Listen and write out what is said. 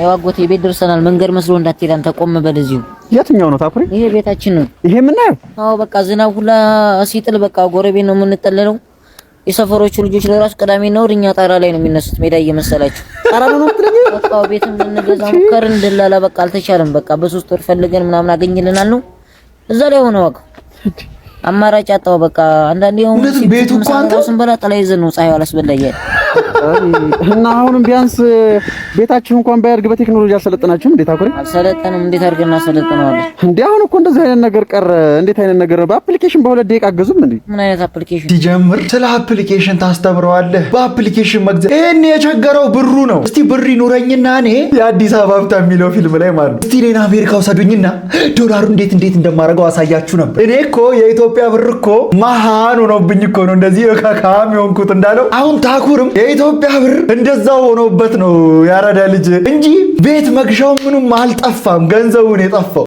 ያው አጎቴ ቤት ደርሰናል። መንገድ መስሎ እንዳትሄድ አንተ ቆም በል እዚሁ። የትኛው ነው ታኩሪ? ይሄ ቤታችን ነው። ይሄ ምን ነው? አዎ በቃ ዝናብ ሁላ ሲጥል በቃ ጎረቤት ነው የምንጠለለው። የሰፈሮቹ ልጆች ለራሱ ቅዳሜ ነው እኛ ጣራ ላይ ነው የሚነሱት ሜዳ እየመሰላችሁ። ጣራ ነው የምትለኝ? በቃ ቤትም እንገዛ ሙከር እንደላላ በቃ አልተቻለም። በቃ በ3 ወር ፈልገን ምናምን አገኝልናል ነው እዛ ላይ ሆነ በቃ አማራጭ አጣው። በቃ አንዳንዴ ቤቱ እንኳን ስንበላ ጥላ ይዘን ነው ፀሐዩ አላስበላየ እና አሁንም ቢያንስ ቤታችሁ እንኳን ባያድግ በቴክኖሎጂ አልሰለጠናችሁም? እንዴት አኩሪ? አልሰለጠንም። እንዴት አድርገን አሰለጥነዋለን እንዴ? አሁን እኮ እንደዚህ አይነት ነገር ቀረ። እንዴት አይነት ነገር በአፕሊኬሽን በ2 ደቂቃ አገዙም እንዴ? ምን አይነት አፕሊኬሽን? ሲጀምር ስለ አፕሊኬሽን ታስተምረዋለህ። በአፕሊኬሽን መግዛት ይሄን የቸገረው ብሩ ነው። እስቲ ብር ይኑረኝና እኔ የአዲስ አበባ ሀብታ የሚለው ፊልም ላይ ማለት ነው እስቲ እኔን አሜሪካ ወሰዱኝና ዶላሩ እንዴት እንደማረገው አሳያችሁ ነበር። እኔ እኮ የኢትዮጵያ ብር እኮ መሃን ሆኖብኝ እኮ ነው እንደዚህ ከካም የሆንኩት እንዳለው። አሁን ታኩርም የኢትዮጵያ ብር እንደዛው ሆኖበት ነው ያረዳ ልጅ እንጂ ቤት መግዣው ምንም አልጠፋም። ገንዘቡን የጠፋው